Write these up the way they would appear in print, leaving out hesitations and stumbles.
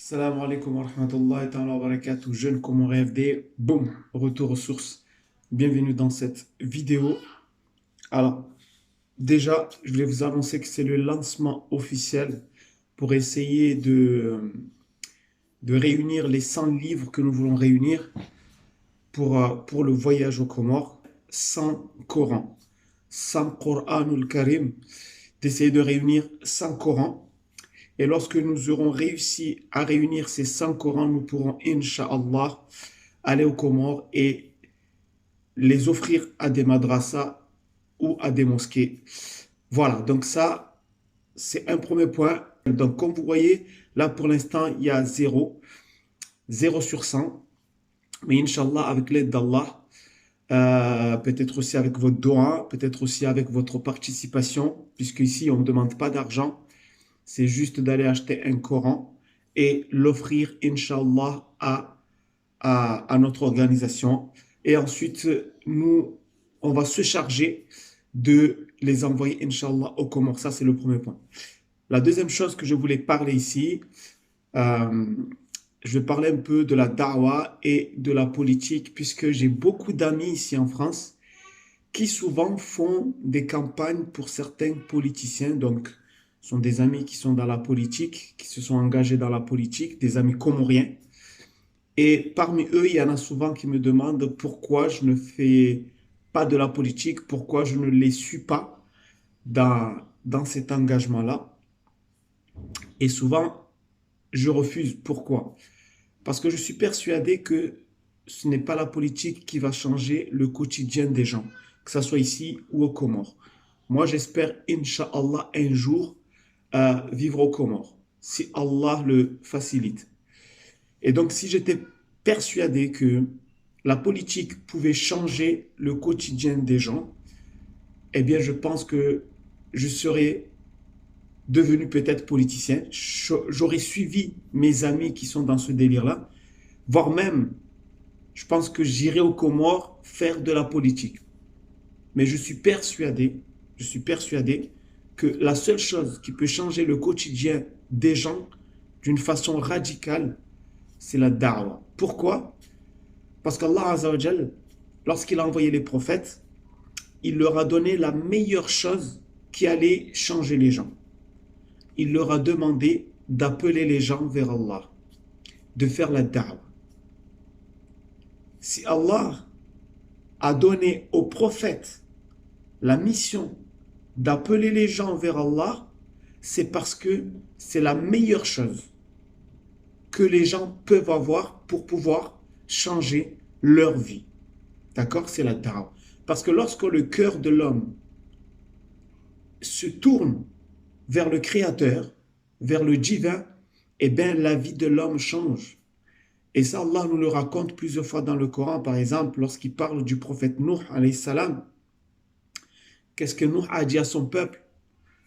Salam alaikum wa rahmatullahi ta'ala wa barakatuh. Jeune comme on rêve, boum, retour aux sources. Bienvenue dans cette vidéo. Alors, déjà, je voulais vous annoncer que c'est le lancement officiel pour essayer de réunir les 100 livres que nous voulons réunir pour le voyage aux Comores, 100 Corans, 100 Qur'anul Karim, d'essayer de réunir 100 Corans. Et lorsque nous aurons réussi à réunir ces 100 Corans, nous pourrons, Inch'Allah, aller aux Comores et les offrir à des madrasas ou à des mosquées. Voilà, donc ça, c'est un premier point. Donc, comme vous voyez, là, pour l'instant, il y a 0 sur 100. Mais Inch'Allah, avec l'aide d'Allah, peut-être aussi avec votre doigt, peut-être aussi avec votre participation, puisque ici, on ne demande pas d'argent. C'est juste d'aller acheter un Coran et l'offrir, Inch'Allah, à notre organisation. Et ensuite, nous, on va se charger de les envoyer, Inch'Allah, aux Comores. Ça, c'est le premier point. La deuxième chose que je voulais parler ici, euh, je vais parler un peu de la da'wah et de la politique, puisque j'ai beaucoup d'amis ici en France qui souvent font des campagnes pour certains politiciens. Donc, ce sont des amis qui sont dans la politique, qui se sont engagés dans la politique, des amis comoriens. Et parmi eux, il y en a souvent qui me demandent pourquoi je ne fais pas de la politique, pourquoi je ne les suis pas dans cet engagement-là. Et souvent, je refuse. Pourquoi? Parce que je suis persuadé que ce n'est pas la politique qui va changer le quotidien des gens, que ce soit ici ou aux Comores. Moi, j'espère, Inch'Allah, un jour, vivre aux Comores, si Allah le facilite. Et donc, si j'étais persuadé que la politique pouvait changer le quotidien des gens, eh bien, je pense que je serais devenu peut-être politicien. J'aurais suivi mes amis qui sont dans ce délire-là, voire même, je pense que j'irais aux Comores faire de la politique. Mais je suis persuadé que la seule chose qui peut changer le quotidien des gens d'une façon radicale, c'est la da'wah. Pourquoi? Parce qu'Allah Azza wa Jal, lorsqu'il a envoyé les prophètes, il leur a donné la meilleure chose qui allait changer les gens. Il leur a demandé d'appeler les gens vers Allah, de faire la da'wah. Si Allah a donné aux prophètes la mission d'appeler les gens vers Allah, c'est parce que c'est la meilleure chose que les gens peuvent avoir pour pouvoir changer leur vie. D'accord? C'est la da'wah. Parce que lorsque le cœur de l'homme se tourne vers le Créateur, vers le divin, eh bien la vie de l'homme change. Et ça, Allah nous le raconte plusieurs fois dans le Coran. Par exemple, lorsqu'il parle du prophète Nuh, alayhi salam, qu'est-ce que Nuh a dit à son peuple?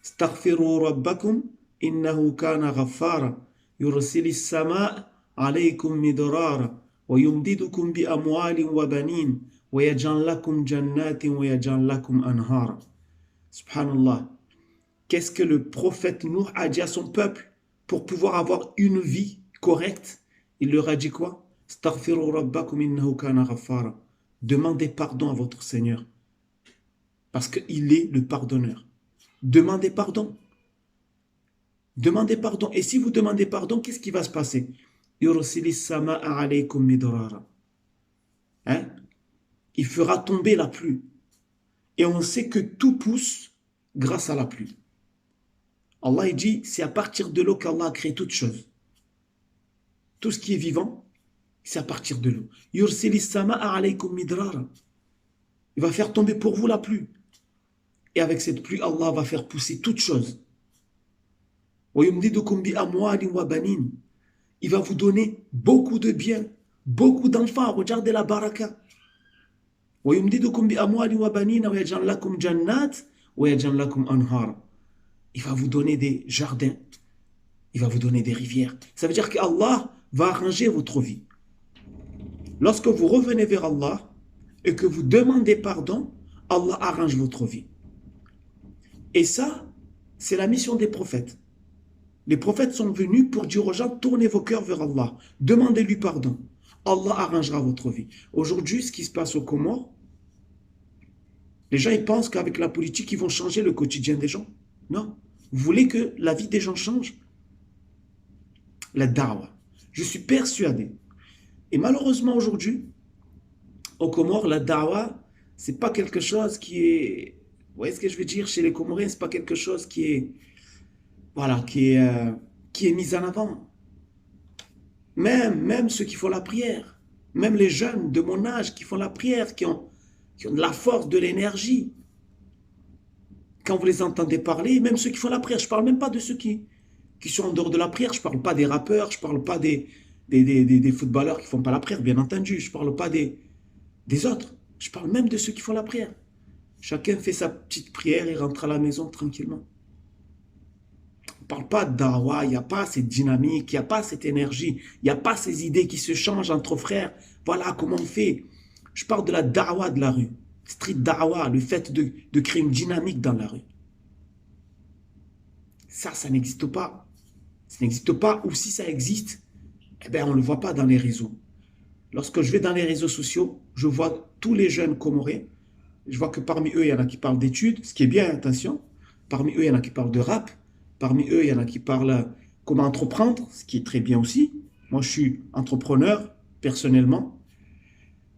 Astaghfiru rabbakum innahu kana ghaffara yursilis sama' alaykum midrara wa yumdidukum bi amwalin wa banin wa yaj'al lakum jannatin wa yaj'al lakum anhara. Subhanallah. Qu'est-ce que le prophète Nuh a dit à son peuple pour pouvoir avoir une vie correcte? Il leur a dit quoi? Astaghfiru rabbakum innahu kana ghaffara. Demandez pardon à votre Seigneur parce qu'il est le pardonneur. Demandez pardon. Demandez pardon. Et si vous demandez pardon, qu'est-ce qui va se passer? Yursilis sama'a alaykum midrara. Hein? Il fera tomber la pluie. Et on sait que tout pousse grâce à la pluie. Allah il dit, c'est à partir de l'eau qu'Allah a créé toutes choses. Tout ce qui est vivant, c'est à partir de l'eau. Yursilis sama'a alaykum midrara. Il va faire tomber pour vous la pluie. Et avec cette pluie, Allah va faire pousser toutes choses. Il va vous donner beaucoup de biens, beaucoup d'enfants. Regardez la baraka. Il va vous donner des jardins. Il va vous donner des rivières. Ça veut dire qu'Allah va arranger votre vie. Lorsque vous revenez vers Allah et que vous demandez pardon, Allah arrange votre vie. Et ça, c'est la mission des prophètes. Les prophètes sont venus pour dire aux gens, tournez vos cœurs vers Allah, demandez-lui pardon. Allah arrangera votre vie. Aujourd'hui, ce qui se passe aux Comores, les gens ils pensent qu'avec la politique, ils vont changer le quotidien des gens. Non. Vous voulez que la vie des gens change? La da'wah. Je suis persuadé. Et malheureusement aujourd'hui, aux Comores, la da'wah, c'est pas quelque chose qui est... Vous voyez ce que je veux dire? Chez les Comoriens, c'est pas quelque chose qui est... Voilà, qui est mis en avant. Même ceux qui font la prière, même les jeunes de mon âge qui font la prière, qui ont de la force, de l'énergie. Quand vous les entendez parler, même ceux qui font la prière, je ne parle même pas de ceux qui sont en dehors de la prière, je ne parle pas des rappeurs, je ne parle pas des footballeurs qui ne font pas la prière, bien entendu, je ne parle pas des autres, je parle même de ceux qui font la prière. Chacun fait sa petite prière et rentre à la maison tranquillement. On ne parle pas de dawa, il n'y a pas cette dynamique, il n'y a pas cette énergie, il n'y a pas ces idées qui se changent entre frères. Voilà comment on fait. Je parle de la dawa de la rue. Street dawa, le fait de créer une dynamique dans la rue. Ça n'existe pas. Ça n'existe pas, ou si ça existe, eh bien, on ne le voit pas dans les réseaux. Lorsque je vais dans les réseaux sociaux, je vois tous les jeunes Comoriens. Je vois que parmi eux, il y en a qui parlent d'études, ce qui est bien, attention. Parmi eux, il y en a qui parlent de rap. Parmi eux, il y en a qui parlent comment entreprendre, ce qui est très bien aussi. Moi, je suis entrepreneur, personnellement.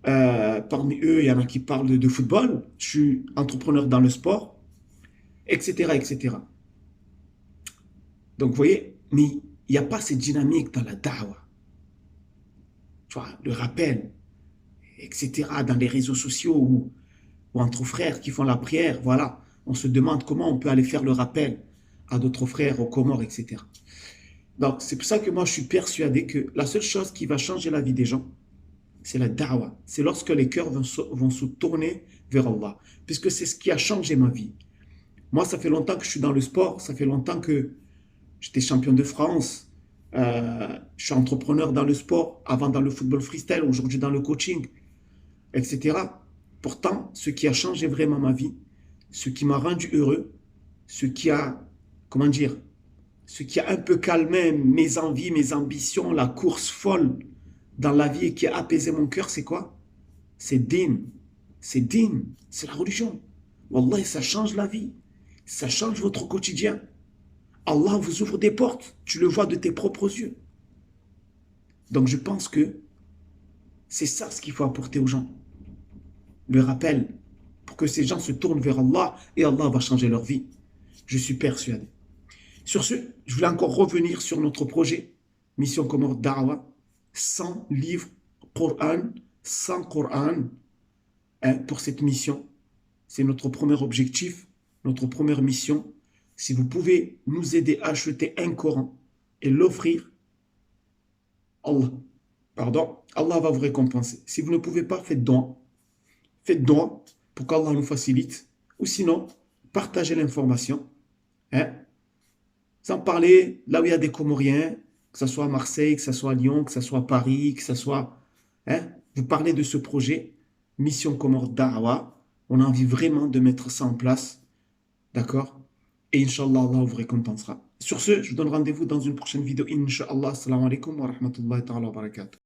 Parmi eux, il y en a qui parlent de football. Je suis entrepreneur dans le sport, etc., etc. Donc, vous voyez, mais il n'y a pas cette dynamique dans la da'wah. Tu vois, le rappel, etc., dans les réseaux sociaux ou entre frères qui font la prière, voilà. On se demande comment on peut aller faire le rappel à d'autres frères aux Comores, etc. Donc, c'est pour ça que moi, je suis persuadé que la seule chose qui va changer la vie des gens, c'est la da'wah. C'est lorsque les cœurs vont se tourner vers Allah. Puisque c'est ce qui a changé ma vie. Moi, ça fait longtemps que je suis dans le sport. Ça fait longtemps que j'étais champion de France. Je suis entrepreneur dans le sport. Avant dans le football freestyle. Aujourd'hui dans le coaching, etc. Pourtant, ce qui a changé vraiment ma vie, ce qui m'a rendu heureux, ce qui a, comment dire, ce qui a un peu calmé mes envies, mes ambitions, la course folle dans la vie et qui a apaisé mon cœur, c'est quoi? C'est din. C'est din. C'est la religion. Wallah, ça change la vie. Ça change votre quotidien. Allah vous ouvre des portes. Tu le vois de tes propres yeux. Donc je pense que c'est ça ce qu'il faut apporter aux gens. Le rappel pour que ces gens se tournent vers Allah et Allah va changer leur vie. Je suis persuadé. Sur ce, je voulais encore revenir sur notre projet Mission Comores Da'wah. 100 livres Coran, 100 Coran pour cette mission. C'est notre premier objectif, notre première mission. Si vous pouvez nous aider à acheter un Coran et l'offrir, Allah va vous récompenser. Si vous ne pouvez pas, faites don. Faites don pour qu'Allah nous facilite. Ou sinon, partagez l'information. Sans parler là où il y a des Comoriens, que ce soit à Marseille, que ce soit à Lyon, que ce soit à Paris, que ce soit... vous parlez de ce projet, Mission Comores Da'wah. On a envie vraiment de mettre ça en place. D'accord? Et Inch'Allah, Allah vous récompensera. Sur ce, je vous donne rendez-vous dans une prochaine vidéo. Inch'Allah, assalamu alaikum wa rahmatullahi ta'ala wa barakatuh.